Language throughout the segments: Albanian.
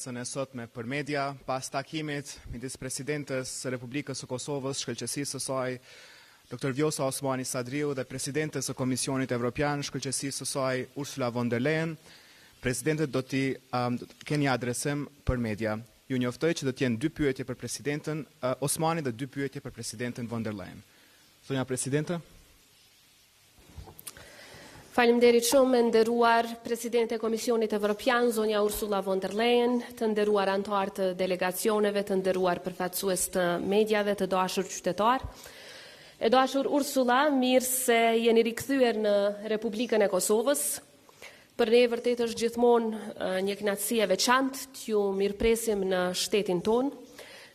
Në sotme për media, pas takimit midis presidentes së Republikës së Kosovës, shkëlqësisë së saj, Dr. Vjosa Osmani-Sadriu dhe presidentes së Komisionit Evropian, shkëlqësisë së saj Ursula von der Leyen, presidentet do t'i keni adresim për media. Ju njoftoj që do t'jenë 2 pyetje për presidentën Osmani dhe 2 pyetje për presidentën von der Leyen. Sonja presidente. Faleminderit shumë, nderuar Presidente e Komisionit Evropian, zonja Ursula von der Leyen, të nderuar anëtar të delegacioneve, të nderuar përfaqësues të mediave, të dashur qytetar. E dashur Ursula, mirë se jeni rikthyer në Republikën e Kosovës. Për ne vërtet është gjithmonë një kënaqësi e veçantë t'ju mirëpresim në shtetin tonë.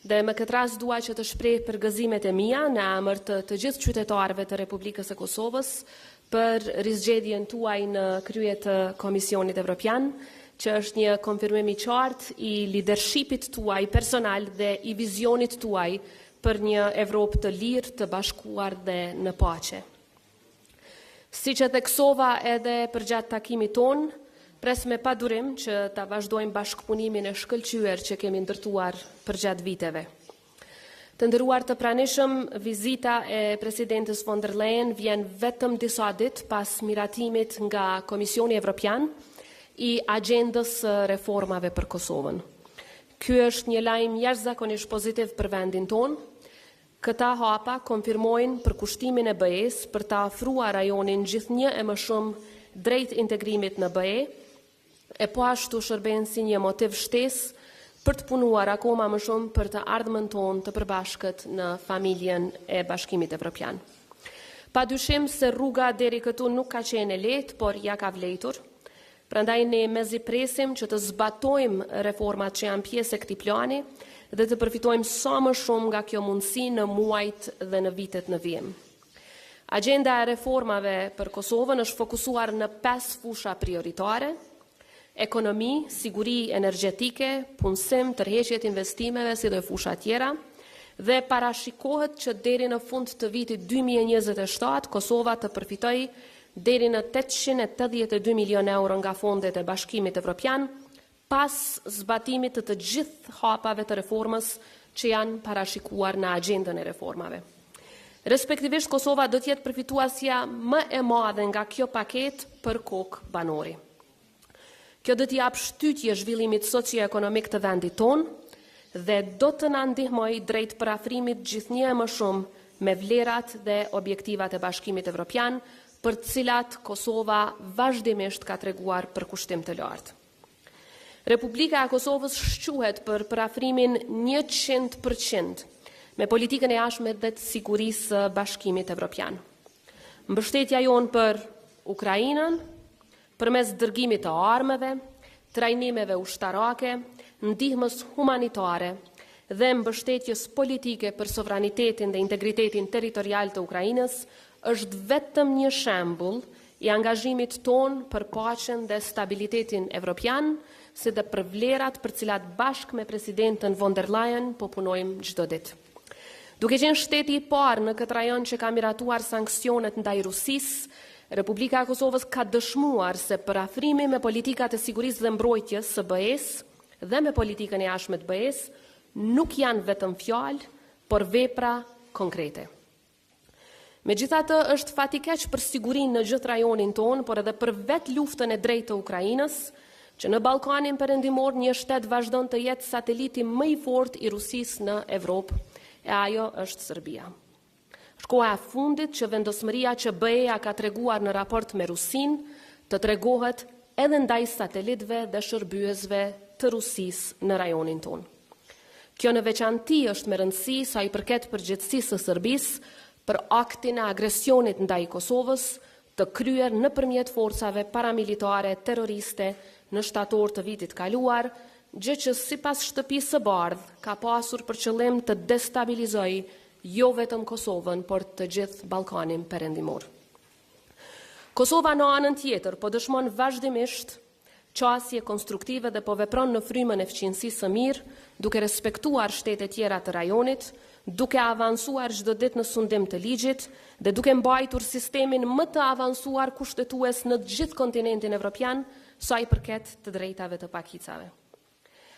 Dhe me këtë rast dua që të shpreh përgëzimet e mia në emër të gjithë qytetarëve të Republikës së Kosovës për rizgjedhjen tuaj në krye të Komisionit Evropian, që është një konfirmim i qartë i leadershipit tuaj personal dhe i vizionit tuaj për një Evropë të lirë, të bashkuar dhe në paqe. Siç e theksova edhe përgjatë takimit ton, pres me padurim që ta vazhdojmë bashkëpunimin e shkëlqyer që kemi ndërtuar përgjatë viteve. Të nderuar të pranishëm, vizita e presidentës von der Leyen vjen vetëm disa ditë pas miratimit nga Komisioni Evropian i agendës së reformave për Kosovën. Ky është një lajm jashtëzakonisht pozitiv për vendin tonë. Këta hapa konfirmojnë përkushtimin e BE-s për ta ofruar rajonin gjithnjë e më shumë drejt integrimit në BE, e po ashtu shërben si një motiv shtesë për të punuar akoma më shumë për të ardhmen tonë të përbashkët në familjen e Bashkimit Evropian. Padyshim se rruga deri këtu nuk ka qenë e lehtë, por ja ka vlejtur. Prandaj ne mezi presim që të zbatojmë reformat që janë pjesë e këtij plani dhe të përfitojmë sa më shumë nga kjo mundësi në muajt dhe në vitet në vijim. Agenda e reformave për Kosovën është fokusuar në 5 fusha prioritare: ekonomi, siguri energjetike, punësim, tërheqjet investimeve si dhe fusha tjera, dhe parashikohet që deri në fund të vitit 2027 Kosova të përfitojë deri në 882 milion euro nga fondet e Bashkimit Evropian, pas zbatimit të gjithë hapave të reformës që janë parashikuar në agendën e reformave. Respektivisht, Kosova do të jetë përfituesja më e madhe nga kjo paketë për kokë banori. Kjo do t'i jap shtytje zhvillimit socio-ekonomik të vendit tonë dhe do të na ndihmojë drejt parafrimit gjithnjë më shumë me vlerat dhe objektivat e Bashkimit Evropian, për të cilat Kosova vazhdimisht ka treguar përkushtim të lartë. Republika e Kosovës shquhet për parafrimin 100% me politikën e jashtme dhe të sigurisë së Bashkimit Evropian. Mbështetja jonë për Ukrainën, përmes dërgimit të armëve, trajnimeve ushtarake, ndihmës humanitare dhe mbështetjes politike për sovranitetin dhe integritetin territorial të Ukrainës, është vetëm një shembull i angazhimit ton për paqen dhe stabilitetin evropian, si dhe për vlerat për cilat bashkë me presidentën von der Leyen po punojmë çdo ditë. Duke qenë shteti i parë në këtë rajon që ka miratuar sanksionet ndaj Rusisë, Republika e Kosovës ka dëshmuar se parafrimi me politikat e sigurisë dhe mbrojtjes së BE-s dhe me politikën e jashtme të BE-s nuk janë vetëm fjalë, por vepra konkrete. Megjithatë, është fatikeq për sigurinë në gjithë rajonin tonë, por edhe për vetë luftën e drejtë të Ukrainës, që në Ballkanin perëndimor një shtet vazhdon të jetë sateliti më i fortë i Rusisë në Evropë, e ajo është Serbia. Shkoha e fundit që vendosmëria që BE-ja ka treguar në raport me Rusin të tregohet edhe ndaj satelitëve dhe shërbyesve të Rusisë në rajonin tonë. Kjo në veçanti është me rëndësi sa i përket përgjegjësisë së Serbisë për aktin e agresionit ndaj Kosovës të kryer nëpërmjet forcave paramilitare terroriste në shtator të vitit kaluar, gjë që sipas shtëpisë së bardhë ka pasur për qëllim të destabilizojë jo vetëm Kosovën, por të gjithë Ballkanin perëndimor. Kosova në anën tjetër po dëshmon vazhdimisht qasje konstruktive dhe po vepron në frymën e fqinjësisë së mirë, duke respektuar shtetet tjera të rajonit, duke avancuar çdo ditë në sundim të ligjit dhe duke mbajtur sistemin më të avancuar kushtetues në të gjithë kontinentin evropian sa i përket të drejtave të pakicave.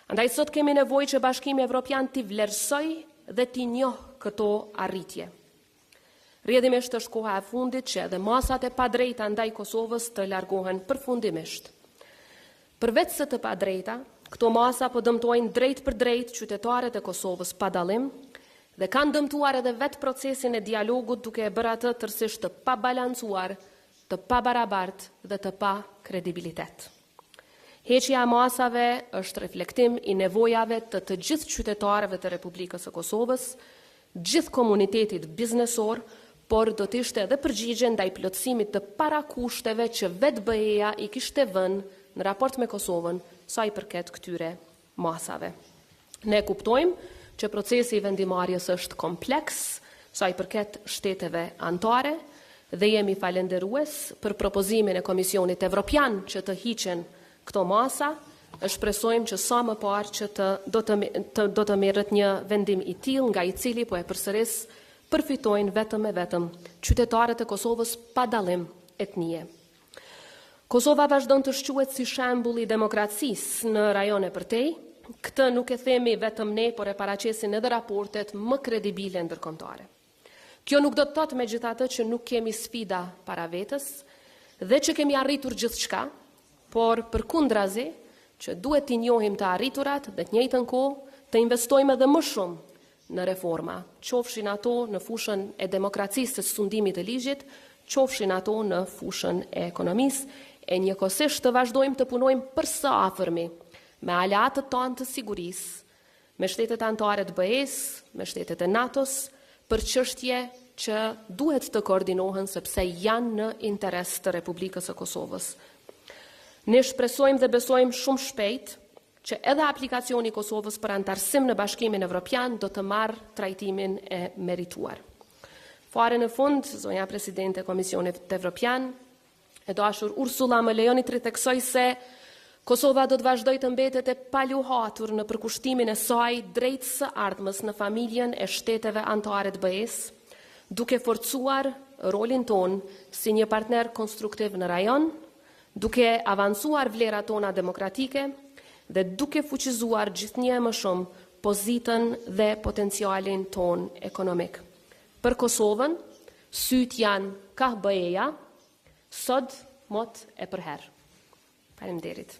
Andaj sot kemi nevojë që Bashkimi Evropian t'i vlerësoj dhe t'i njohë këto arritje. Rrjedhimisht është koha e fundit që edhe masat e padrejta ndaj Kosovës të largohen përfundimisht. Përveç se të padrejta, këto masa po dëmtojnë drejt për drejt qytetarët e Kosovës pa dallim dhe kanë dëmtuar edhe vetë procesin e dialogut duke e bërë atë tërësisht të pabalancuar, të pabarabart dhe të pa kredibilitet. Heqja e masave është reflektim i nevojave të gjithë qytetarëve të Republikës së Kosovës, gjithë komunitetit biznesor, por do të ishte edhe përgjigje ndaj plotësimit të parakushteve që vetë BE-ja i kishte vënë në raport me Kosovën sa i përket këtyre masave. Ne kuptojmë që procesi i vendimarrjes është kompleks sa i përket shteteve anëtare dhe jemi falendërues për propozimin e Komisionit Evropian që të hiqen këto masa. Shpresojmë që sa më parë që do të merret një vendim i tillë nga i cili po e përsëris përfitojnë vetëm e vetëm qytetarët e Kosovës pa dallim etnie. Kosova vazhdon të shquhet si shembull i demokracisë në rajone përtej. Këtë nuk e themi vetëm ne, por e paraqesin edhe raportet më kredibile ndërkombëtare. Kjo nuk do të thotë megjithatë që nuk kemi sfida para vetës dhe që kemi arritur gjithçka, por përkundrazi që duhet t'i njohim të arriturat dhe të njëjtën kohë të investojmë edhe më shumë në reforma, qofshin ato në fushën e demokracisë së sundimit të ligjit, qofshin ato në fushën e ekonomisë, e njëkohësisht të vazhdojmë të punojmë përsa afërmi me aleatët tonë të sigurisë, me shtetet anëtare të BE-s, me shtetet e NATO-s, për çështje që duhet të koordinohen sepse janë në interes të Republikës së Kosovës. Ne shpresojmë dhe besojmë shumë shpejt që edhe aplikacioni i Kosovës për antarësim në Bashkimin Evropian do të marrë trajtimin e merituar. Fare në fund, zonja Presidente e Komisionit Evropian, e dashur Ursula, më lejoni të rithekësoj se Kosova do të vazhdojë të mbetet e paluhatur në përkushtimin e saj drejt së ardhmës në familjen e shteteve anëtare të BE-s, duke forcuar rolin ton si një partner konstruktiv në rajon, duke avancuar vlerat tona demokratike dhe duke fuqizuar gjithnjë më shumë pozitën dhe potencialin ton ekonomik. Për Kosovën, syt janë ka BE-ja, sot mot e përherë. Faleminderit.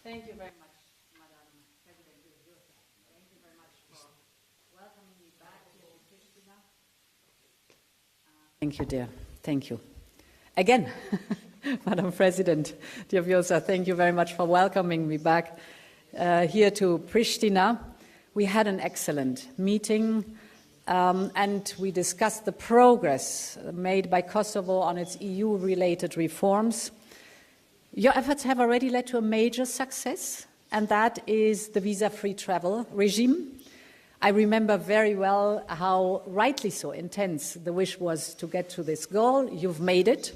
Thank you very much, Madam President Vjosa. Thank you very much for welcoming me back here in Pristina. Thank you, dear. Thank you. Again, Madam President, dear Vjosa, thank you very much for welcoming me back here to Pristina. We had an excellent meeting and we discussed the progress made by Kosovo on its EU-related reforms. Your efforts have already led to a major success, and that is the visa-free travel regime. I remember very well how, rightly so, intense the wish was to get to this goal. You've made it.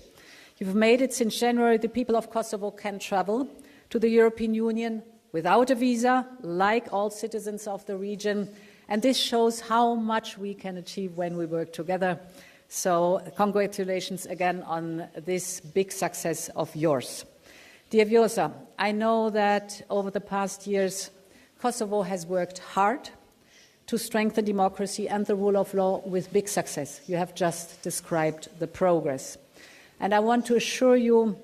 You've made it. Since January, the people of Kosovo can travel to the European Union without a visa, like all citizens of the region, and this shows how much we can achieve when we work together. So congratulations again on this big success of yours. Dear Vjosa, I know that over the past years, Kosovo has worked hard to strengthen democracy and the rule of law with big success. You have just described the progress. And I want to assure you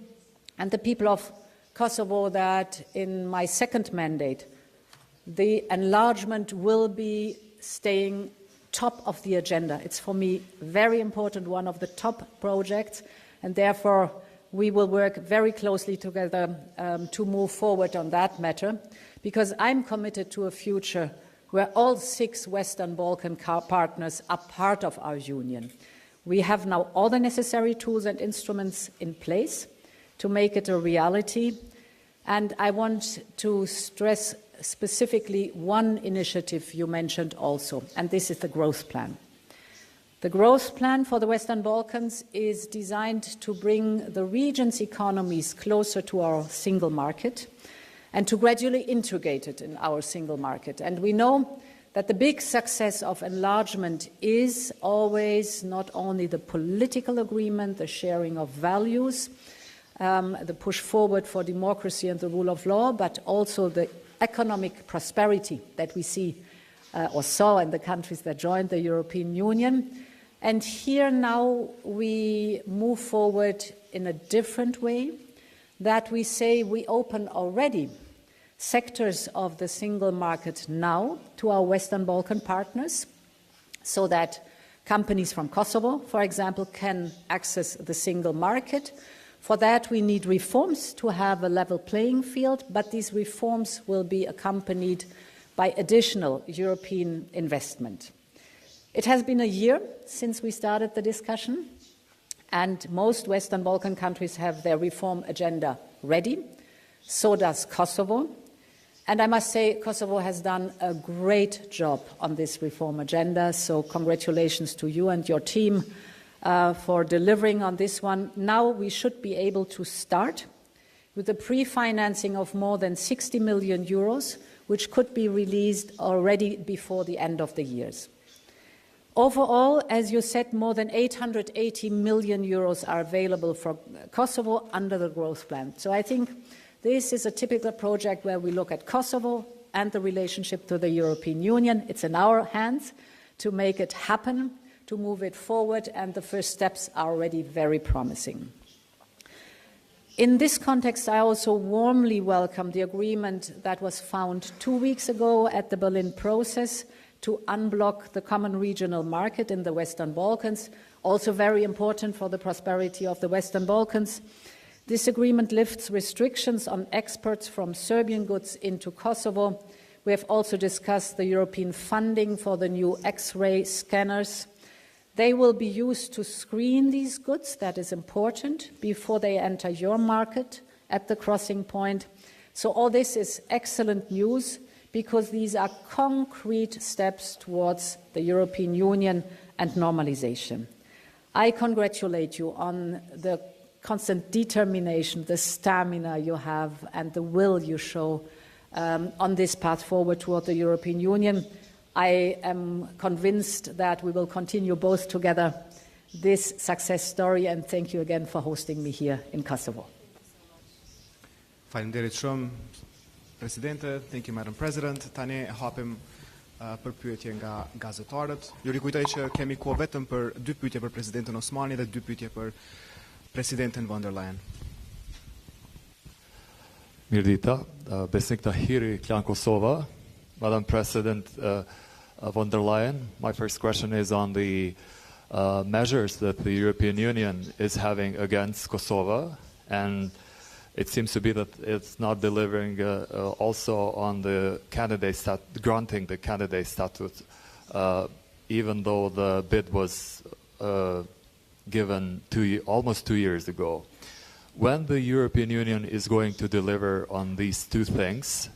and the people of Kosovo that in my second mandate, the enlargement will be staying top of the agenda. It's for me very important, one of the top projects, and therefore we will work very closely together to move forward on that matter, because I'm committed to a future where all 6 Western Balkan partners are part of our union. We have now all the necessary tools and instruments in place to make it a reality, and I want to stress specifically one initiative you mentioned also, and this is the growth plan. The growth plan for the Western Balkans is designed to bring the region's economies closer to our single market and to gradually integrate it in our single market. And we know that the big success of enlargement is always not only the political agreement, the sharing of values, the push forward for democracy and the rule of law, but also the economic prosperity that we see or saw in the countries that joined the European Union. And here now we move forward in a different way, that we say we open already sectors of the single market now to our Western Balkan partners, so that companies from Kosovo, for example, can access the single market. For that, we need reforms to have a level playing field, but these reforms will be accompanied by additional European investment. It has been a year since we started the discussion, and most Western Balkan countries have their reform agenda ready. So does Kosovo. And I must say, Kosovo has done a great job on this reform agenda, so congratulations to you and your team for delivering on this one. Now we should be able to start with the pre-financing of more than 60 million euros, which could be released already before the end of the years. Overall, as you said, more than 880 million euros are available for Kosovo under the growth plan. So I think this is a typical project where we look at Kosovo and the relationship to the European Union. It's in our hands to make it happen, to move it forward, and the first steps are already very promising. In this context, I also warmly welcome the agreement that was found 2 weeks ago at the Berlin process to unblock the common regional market in the Western Balkans, also very important for the prosperity of the Western Balkans. This agreement lifts restrictions on exports from Serbian goods into Kosovo. We have also discussed the European funding for the new X-ray scanners. They will be used to screen these goods, that is important, before they enter your market at the crossing point. So all this is excellent news, because these are concrete steps towards the European Union and normalization. I congratulate you on the constant determination, the stamina you have, and the will you show on this path forward toward the European Union. I am convinced that we will continue both together this success story, and thank you again for hosting me here in Kosovo. Faleminderit shumë, Presidente. Thank you, Madam President. Tani hapim për pyetje nga gazetarët. Ju rikujtoj që kemi kohë vetëm për 2 pyetje për Presidenten Osmani dhe 2 pyetje për Presidenten von der Leyen. Mirdita, Besnik Tahiri, Klan Kosovo. Madam President von der Leyen, my first question is on the measures that the European Union is having against Kosovo, and it seems to be that it's not delivering also on the granting the candidate status, even though the bid was given almost 2 years ago. When the European Union is going to deliver on these 2 things?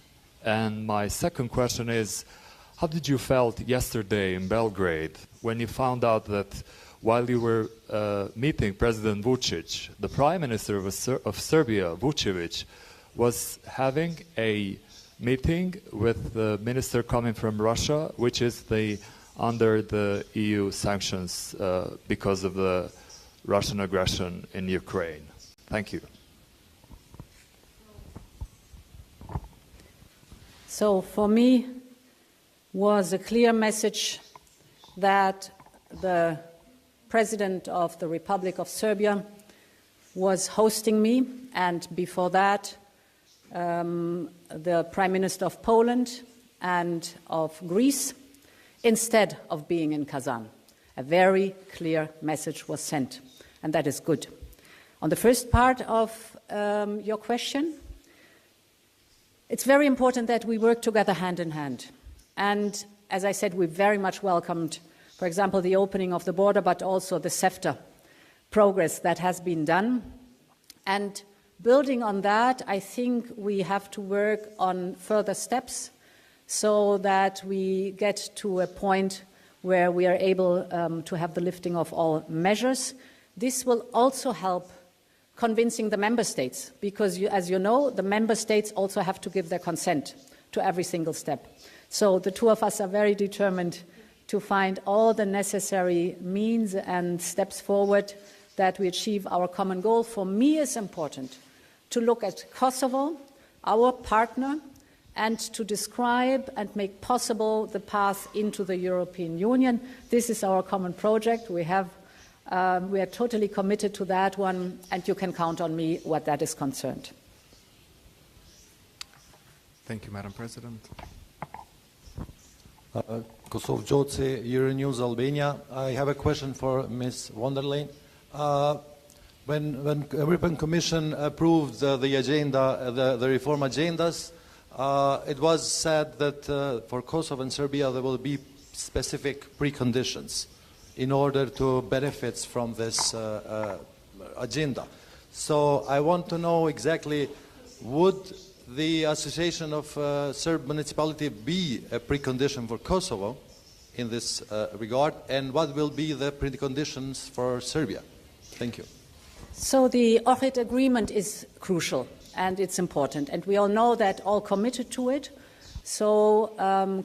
And my second question is, how did you felt yesterday in Belgrade when you found out that while you were meeting President Vučić, the Prime Minister of Serbia, Vučević, was having a meeting with the minister coming from Russia, which is under the EU sanctions because of the Russian aggression in Ukraine? Thank you. So for me was a clear message that the President of the Republic of Serbia was hosting me, and before that the Prime Minister of Poland and of Greece, instead of being in Kazan. A very clear message was sent, and that is good. On the first part of your question, it's very important that we work together hand in hand. And as I said, we very much welcomed, for example, the opening of the border, but also the CEFTA progress that has been done. And building on that, I think we have to work on further steps so that we get to a point where we are able to have the lifting of all measures. This will also help convincing the member states, because as you know, the member states also have to give their consent to every single step. So the 2 of us are very determined to find all the necessary means and steps forward that we achieve our common goal. For me, it's important to look at Kosovo, our partner, and to describe and make possible the path into the European Union. This is our common project. We are totally committed to that one, and you can count on me what that is concerned. Thank you, Madam President. Kosovo Vjosa, Euronews Albania. I have a question for Ms. von der Leyen. When the European Commission approved the agenda, the reform agendas, it was said that for Kosovo and Serbia there will be specific preconditions in order to benefit from this agenda. So I want to know exactly, would the association of Serb municipality be a precondition for Kosovo in this regard, and what will be the preconditions for Serbia? Thank you. So the Ohrid agreement is crucial and it's important, and we all know that all committed to it. So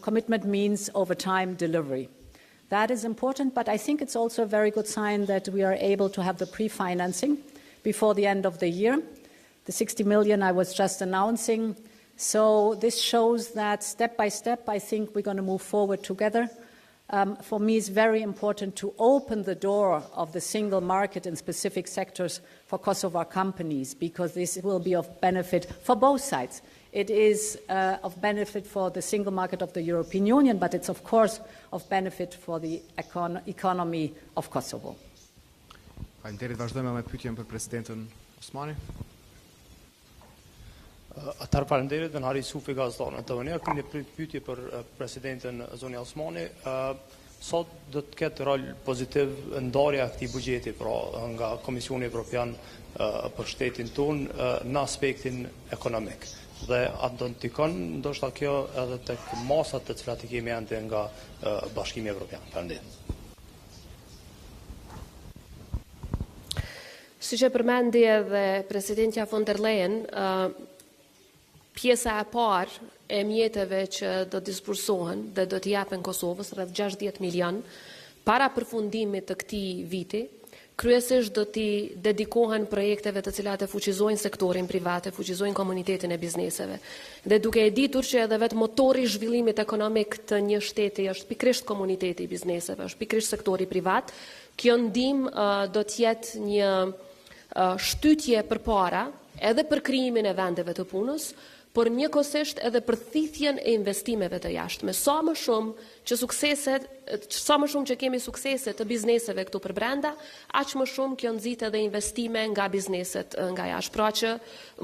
commitment means over time delivery. That is important, but I think it's also a very good sign that we are able to have the pre-financing before the end of the year. The 60 million I was just announcing. So this shows that step by step, I think we're going to move forward together. For me, it's very important to open the door of the single market in specific sectors for Kosovo companies, because this will be of benefit for both sides. It is of benefit for the single market of the European Union, but it's of course of benefit for the economy of Kosovo. Faleminderit, vazhdojmë me pyetjen për presidentën Osmani. Atëherë faleminderit, në Hari Sufi gazetarën të vënia, këmë një pyetje për presidentën zonja Osmani. Sot do të ketë rol pozitiv ndarja e këtij buxheti, pra nga Komisioni Evropian për shtetin tonë në aspektin ekonomik. Dhe atë do të ndikon ndoshta kjo edhe tek masat të cilat i kemi ende nga Bashkimi Evropian. Faleminderit. Siç e përmendi edhe presidentja von der Leyen, pjesa e parë e mjeteve që do disbursohen dhe do t'i japen Kosovës, rreth 60 milion, para përfundimit të këtij viti, kryesisht do t'i dedikohen projekteve të cilat e fuqizojnë sektorin privat, e fuqizojnë komunitetin e bizneseve. Dhe duke e ditur që edhe vetë motori i zhvillimit ekonomik të një shteti është pikërisht komuniteti i bizneseve, është pikërisht sektori privat, kjo ndihmë do të jetë një shtytje përpara edhe për krijimin e vendeve të punës, por njëkohësisht edhe për thithjen e investimeve të jashtme. Sa më shumë që kemi suksese të bizneseve këtu për brenda, aq më shumë kjo nxit edhe investime nga bizneset nga jashtë. Pra që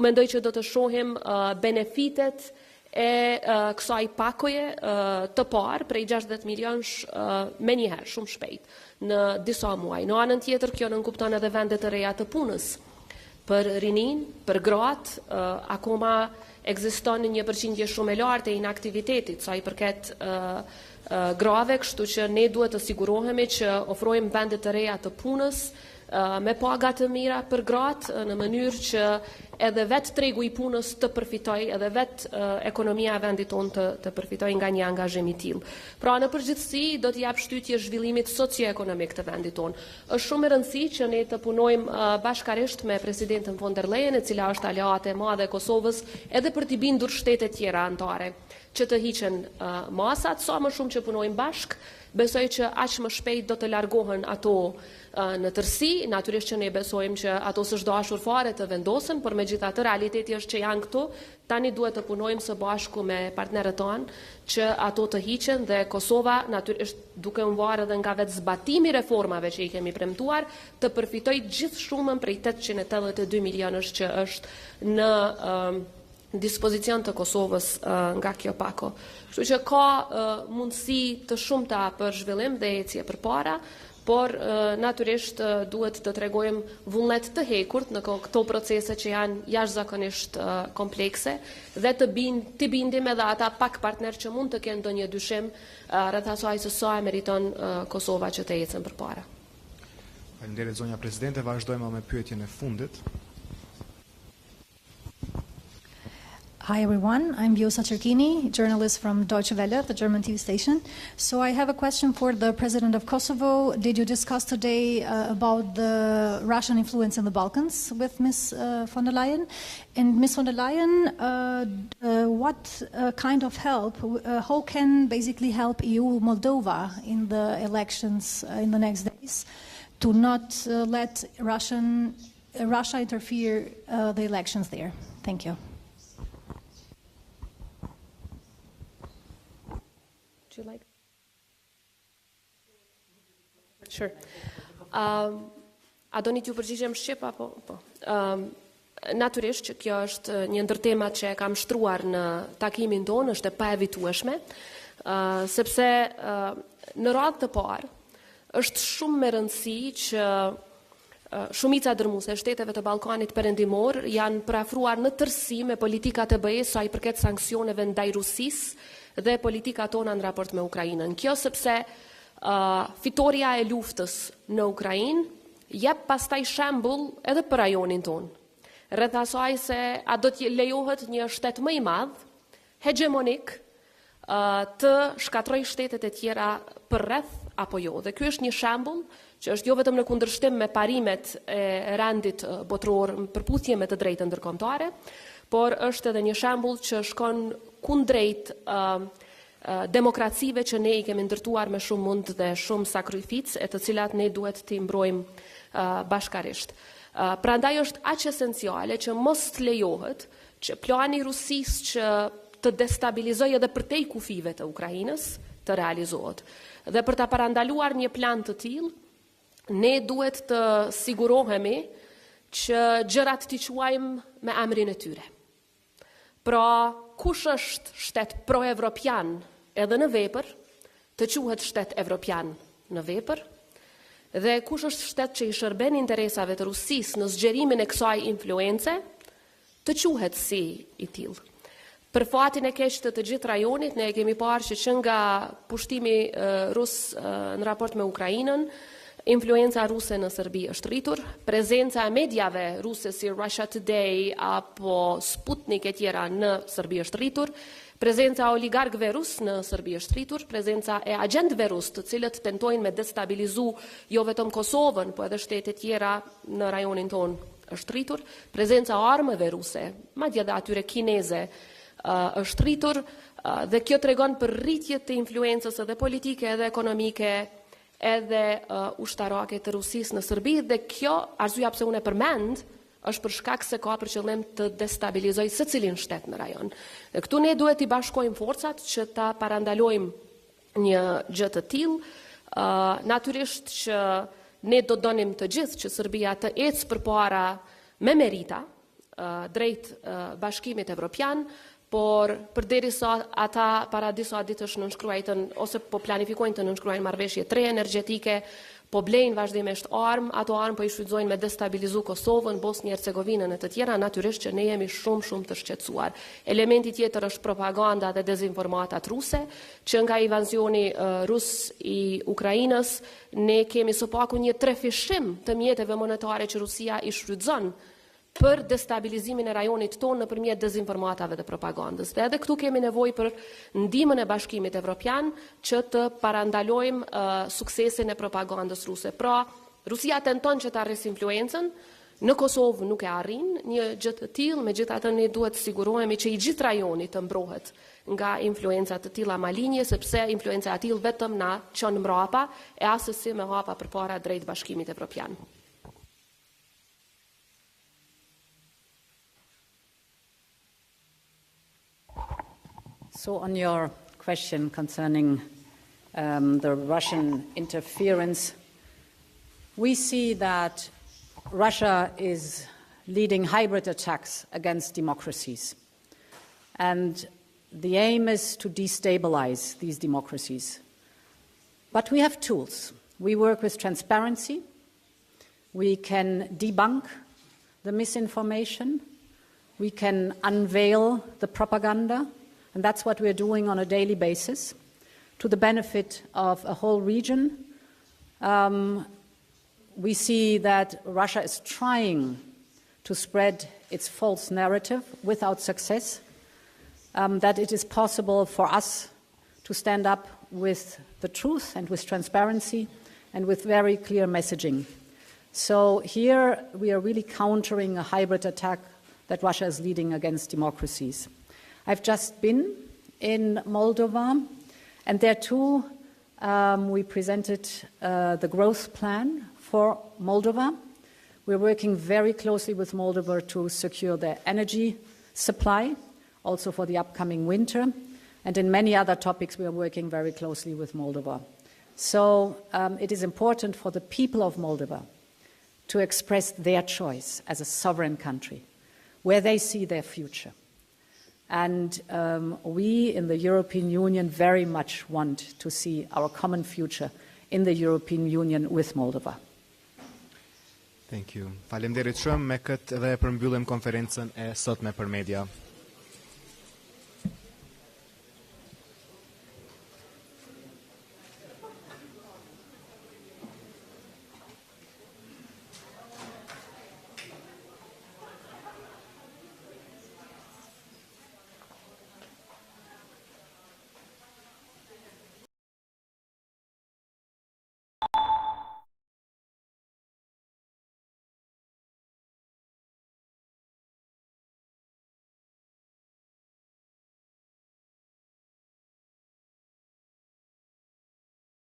mendoj që do të shohim benefitet e kësaj pakoje të parë prej 60 milionësh me njëherë, shumë shpejt, në disa muaj. Në anën tjetër, kjo nënkupton edhe vende të reja të punës. Për rinin, për gratë, akoma ekziston një përqindje shumë e lartë e inaktivitetit sa i përket grave, kështu që ne duhet të sigurohemi që ofrojmë vende të reja të punës me paga të mira për gratë, në mënyrë që edhe vetë tregu i punës të përfitoj, edhe vetë ekonomia e vendit tonë të përfitoj nga një angazhim i tillë. Pra në përgjithësi do të jap shtytje zhvillimit socioekonomik të vendit tonë. Është shumë e rëndësishme që ne të punojmë bashkarisht me presidentën von der Leyen, e cila është aleate e madhe e Kosovës, edhe për t'i bindur shtetet tjera anëtare që të hiqen masat. Sa më shumë që punojmë bashk, besoj që aq më shpejt do të largohen ato në tërësi. Natyrisht që ne besojmë që ato s'është dashur fare të vendosen, por megjithatë realiteti është që janë këtu. Tani duhet të punojmë së bashku me partnerët tanë që ato të hiqen, dhe Kosova natyrisht duke u varë edhe nga vetë zbatimi reformave që i kemi premtuar, të përfitoj gjithë shumën prej 882 milionësh që është në dispozicion të Kosovës nga kjo pako. Kështu që ka mundësi të shumta për zhvillim dhe ecje përpara, por natyrisht duhet të tregojmë vullnet të hekurt në këto procese që janë jashtëzakonisht komplekse, dhe të bindim edhe ata pak partner që mund të kenë ndonjë dyshim rreth asaj se sa e meriton Kosova që të ecën përpara. Faleminderit zonja presidente, vazhdojmë me pyetjen e fundit. Hi everyone, I'm Vjosa, journalist from Deutsche Welle, the German TV station. So I have a question for the President of Kosovo. Did you discuss today about the Russian influence in the Balkans with Ms. von der Leyen? And Ms. von der Leyen, what kind of help, how can basically help EU Moldova in the elections in the next days to not let Russia interfere the elections there? Thank you. Would you like? Sure. A doni t'ju përgjigjem shqip apo po? Natyrisht që kjo është një ndër temat që e kam shtruar në takimin tonë, është e paevitueshme, sepse në radhë të parë është shumë me rëndësi që shumica dërmuese e shteteve të Ballkanit perëndimor janë përafruar në tërësi me politikat e BE-s sa i përket sanksioneve ndaj Rusisë dhe politika tona në raport me Ukrainën. Kjo sepse fitoria e luftës në Ukrainë jep pastaj shembull edhe për rajonin tonë. Rreth asaj se a do të lejohet një shtet më i madh, hegemonik, të shkatroj shtetet e tjera përreth apo jo. Dhe ky është një shembull që është jo vetëm në kundërshtim me parimet e rendit botror në përputhje me të drejtën ndërkombëtare, por është edhe një shembull që shkon kundrejt demokracive që ne i kemi ndërtuar me shumë mund dhe shumë sakrificë, e të cilat ne duhet t'i mbrojmë bashkarisht. Prandaj është aq esenciale që mos lejohet që plani i Rusisë që të destabilizojë edhe përtej kufive të Ukrainës të realizohet. Dhe për ta parandaluar një plan të tillë, ne duhet të sigurohemi që gjërat t'i quajmë me emrin e tyre. Pra, kush është shtet pro-evropian edhe në vepër, të quhet shtet evropian në vepër, dhe kush është shtet që i shërben interesave të Rusisë në zgjerimin e kësaj influence, të quhet si i tillë. Për fatin e keq të gjithë rajonit, ne e kemi parë që nga pushtimi rus në raport me Ukrainën, influenca ruse në Serbi është rritur, prezenca e medjave ruse si Russia Today apo Sputnik e tjera në Serbi është rritur, prezenca e oligarkëve rus në Serbi është rritur, prezenca e agjentëve rus të cilët tentojnë me destabilizu jo vetëm Kosovën, po edhe shtete tjera në rajonin tonë është rritur, prezenca e armëve ruse, madje edhe atyre kineze, është rritur, dhe kjo tregon për rritje të influencës edhe politike edhe ekonomike edhe ushtarake të Rusisë në Serbi, dhe kjo, arsyeja pse unë e përmend, është për shkak se ka për qëllim të destabilizojë secilin shtet në rajon. Dhe këtu ne duhet i bashkojmë forcat që ta parandalojmë një gjë të tillë. Natyrisht që ne do donim të gjithë që Serbia të ecë përpara me merita drejt Bashkimit Evropian, por përderisa ata para disa ditësh nënshkruajtën ose po planifikojnë të nënshkruajnë marrëveshje 3 energjetike, po blejnë vazhdimisht armë, ato armë po i shfrytëzojnë me destabilizu Kosovën, Bosnjë Hercegovinën e të tjera, natyrisht që ne jemi shumë të shqetësuar. Elementi tjetër është propaganda dhe dezinformatat ruse, që nga invazioni rus i Ukrainës, ne kemi së paku një trefishim të mjeteve monetare që Rusia i shfrytëzon për destabilizimin e rajonit tonë nëpërmjet dezinformatave dhe propagandës. Dhe edhe këtu kemi nevojë për ndihmën e Bashkimit Evropian që të parandalojmë suksesin e propagandës ruse. Pra, Rusia tenton që ta arrisë influencën, në Kosovë nuk e arrin një gjë të tillë, megjithatë ne duhet të sigurohemi që i gjithë rajoni të mbrohet nga influenca të tilla malinje, sepse influenca e tillë vetëm na çon mbrapa e asesi me hapa përpara drejt Bashkimit Evropian. So on your question concerning the Russian interference, we see that Russia is leading hybrid attacks against democracies. And the aim is to destabilize these democracies. But we have tools. We work with transparency. We can debunk the misinformation. We can unveil the propaganda. And that's what we're doing on a daily basis to the benefit of a whole region. We see that Russia is trying to spread its false narrative without success. that it is possible for us to stand up with the truth and with transparency and with very clear messaging. So here we are really countering a hybrid attack that Russia is leading against democracies. I've just been in Moldova, and there too we presented the growth plan for Moldova. We're working very closely with Moldova to secure their energy supply, also for the upcoming winter. And in many other topics, we are working very closely with Moldova. So it is important for the people of Moldova to express their choice as a sovereign country, where they see their future. And we in the European Union very much want to see our common future in the European Union with Moldova. Thank you. Faleminderit shumë, me këtë dhe përmbyllim konferencën e sotme për media.